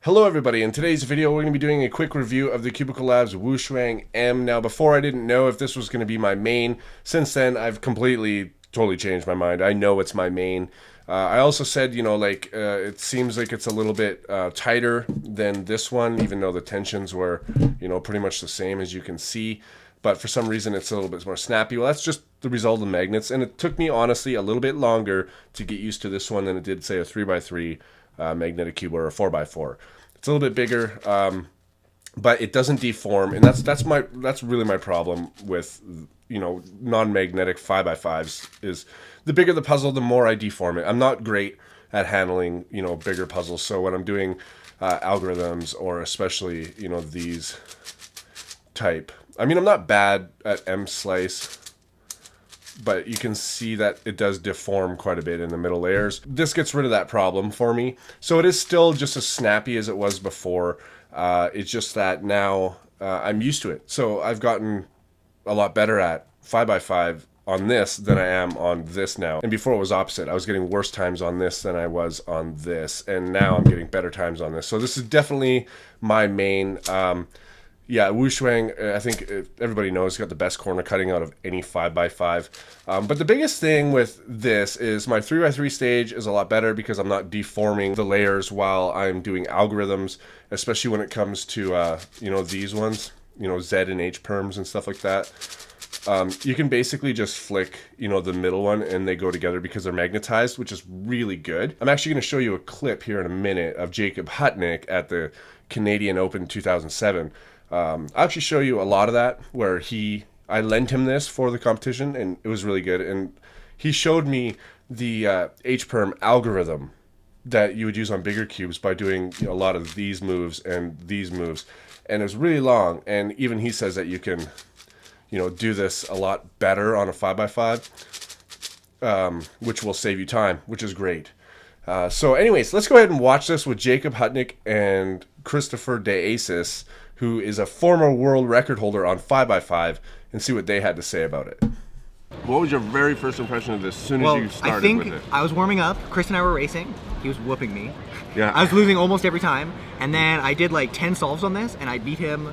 Hello everybody, in today's video we're going to be doing a quick review of the Cubicle Labs WuShuang M. Now before I didn't know if this was going to be my main. Since then I've totally changed my mind. I know it's my main. I also said, it seems like it's a little bit tighter than this one, even though the tensions were, pretty much the same as you can see. But for some reason it's a little bit more snappy. Well, that's just the result of the magnets, and it took me honestly a little bit longer to get used to this one than it did, say, a 3x3 magnetic cube or a 4x4. It's a little bit bigger, but it doesn't deform, and that's really my problem with non-magnetic 5x5s. Is the bigger the puzzle, the more I deform it. I'm not great at handling bigger puzzles, so when I'm doing algorithms, or especially these type, I'm not bad at M slice, but you can see that it does deform quite a bit in the middle layers. This gets rid of that problem for me. So it is still just as snappy as it was before. It's just that now I'm used to it. So I've gotten a lot better at 5x5 on this than I am on this now. And before it was opposite. I was getting worse times on this than I was on this. And now I'm getting better times on this. So this is definitely my main. Yeah, WuShuang, I think everybody knows, got the best corner cutting out of any 5x5. But the biggest thing with this is my 3x3 stage is a lot better because I'm not deforming the layers while I'm doing algorithms, especially when it comes to, these ones, Z and H perms and stuff like that. You can basically just flick, the middle one, and they go together because they're magnetized, which is really good. I'm actually going to show you a clip here in a minute of Jacob Hutnyk at the Canadian Open 2007. I'll actually show you a lot of that where I lent him this for the competition, and it was really good. And he showed me the H-perm algorithm that you would use on bigger cubes by doing a lot of these moves and these moves. And it was really long, and even he says that you can, do this a lot better on a 5x5, which will save you time, which is great. So anyways, let's go ahead and watch this with Jacob Hutnyk and Christopher DeAces, who is a former world record holder on 5x5, and see what they had to say about it. What was your very first impression of this as soon as you started with it? I was warming up. Chris and I were racing. He was whooping me. Yeah. I was losing almost every time. And then I did like 10 solves on this, and I beat him.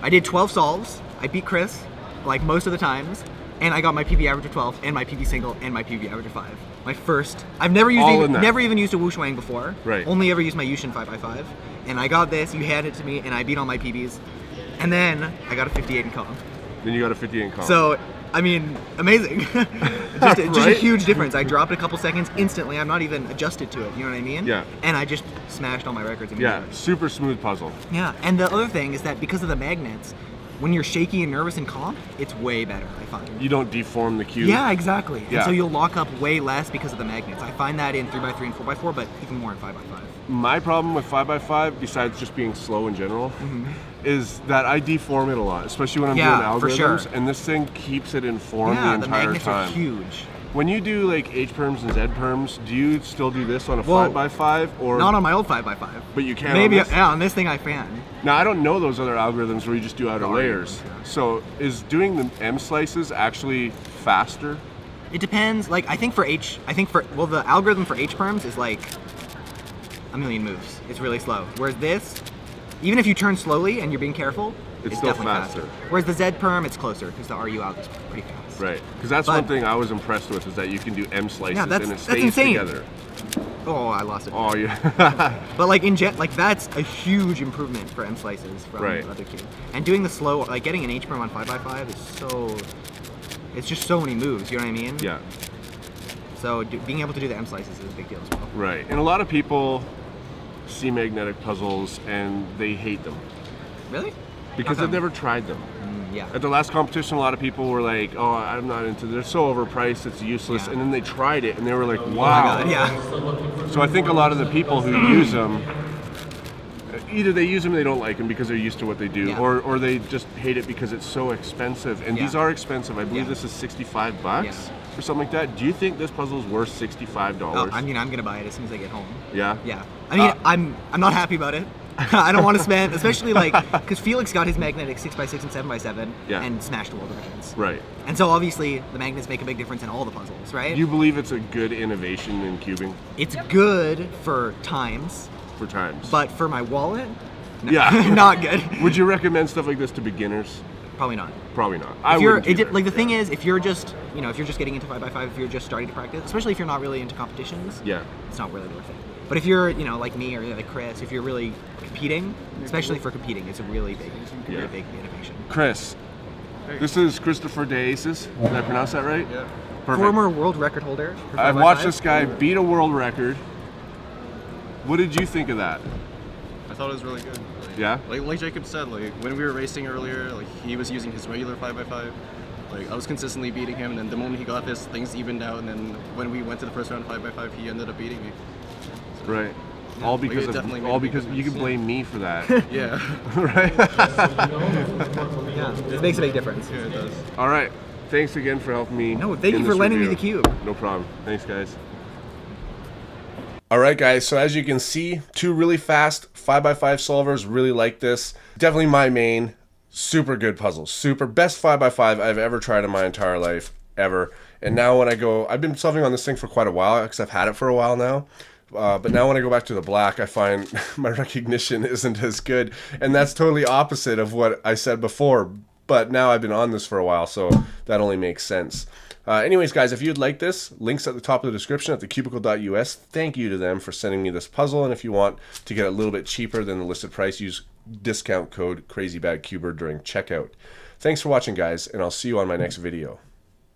I did 12 solves. I beat Chris like most of the times. And I got my PB average of 12, and my PB single, and my PB average of 5. My first. I've never even used a WuShuang before. Right. Only ever used my Yushin 5x5. And I got this, you handed it to me, and I beat all my PBs. And then I got a 58 in comp. Then you got a 58 in comp. So, amazing. just a huge difference. I dropped a couple seconds instantly. I'm not even adjusted to it, you know what I mean? Yeah. And I just smashed all my records immediately. Yeah, super smooth puzzle. Yeah, and the other thing is that because of the magnets, when you're shaky and nervous in comp, it's way better, I find. You don't deform the cube. Yeah, exactly. Yeah. And so you'll lock up way less because of the magnets. I find that in 3x3 and 4x4, but even more in 5x5. My problem with 5x5, besides just being slow in general, is that I deform it a lot, especially when I'm doing algorithms. For sure. And this thing keeps it in form the entire time. Yeah, the magnets are huge. When you do like H-perms and Z-perms, do you still do this on a 5x5? Or not on my old 5x5. But you can Maybe, on this? yeah, on this thing I can. Now, I don't know those other algorithms where you just do outer layers. Yeah. So is doing the M slices actually faster? It depends. Like, the algorithm for H-perms is like a million moves. It's really slow. Whereas this, even if you turn slowly and you're being careful, it's still definitely faster. Whereas the Z-perm, it's closer because the RU out is pretty fast. Right, because that's one thing I was impressed with, is that you can do M slices and it stays together. Oh, I lost it. Oh, yeah. But like that's a huge improvement for M slices from the other cube. And doing the slow, like getting an H-perm on 5x5 is it's just so many moves, you know what I mean? Yeah. So being able to do the M slices is a big deal as well. Right, and a lot of people see magnetic puzzles and they hate them. Really? Because they've never tried them. Yeah. At the last competition, a lot of people were like, "Oh, I'm not into. They're so overpriced. It's useless." Yeah. And then they tried it, and they were like, "Wow!" Oh my God, yeah. So I think a lot of the people who use them, either they use them and they don't like them because they're used to what they do, or they just hate it because it's so expensive. And these are expensive. I believe this is $65 or something like that. Do you think this puzzle is worth $65? Oh, I'm gonna buy it as soon as I get home. Yeah. Yeah. I'm not happy about it. I don't want to spend, especially because Felix got his magnetic 6x6 and 7x7 and smashed the world records. Right. And so obviously the magnets make a big difference in all the puzzles, right? Do you believe it's a good innovation in cubing? It's good for times. for times. But for my wallet, no, yeah, not good. Would you recommend stuff like this to beginners? Probably not. Probably not. If you're, like the thing is, if you're just, you know, if you're just getting into 5x5, if you're just starting to practice, especially if you're not really into competitions, yeah, it's not really worth it. But if you're, you know, like me or like Chris, if you're really competing, especially for competing, it's a really big innovation. Chris, this is Christopher DeAces. Did I pronounce that right? Yeah. Perfect. Former world record holder. For I've 5x5. watched this guy beat a world record. What did you think of that? I thought it was really good. Yeah? Like Jacob said, like when we were racing earlier, like he was using his regular 5x5. Like I was consistently beating him, and then the moment he got this, things evened out. And then when we went to the first round of 5x5, he ended up beating me. So, Right. All because you can blame me for that. yeah. Right? Yeah, it makes a big difference. Yeah, it does. All right. Thanks again for helping me. No, thank in you for this lending me review. the cube. No problem. Thanks, guys. All right, guys. So as you can see, two really fast 5x5 solvers. Really like this. Definitely my main. Super good puzzles. Super best 5x5 I've ever tried in my entire life, ever. And now when I go, I've been solving on this thing for quite a while because I've had it for a while now. But now when I go back to the black, I find my recognition isn't as good. And that's totally opposite of what I said before. But now I've been on this for a while, so that only makes sense. Anyways, guys, if you'd like this, links at the top of the description at thecubicle.us. Thank you to them for sending me this puzzle. And if you want to get it a little bit cheaper than the listed price, use discount code CrazyBadCuber during checkout. Thanks for watching, guys, and I'll see you on my next video.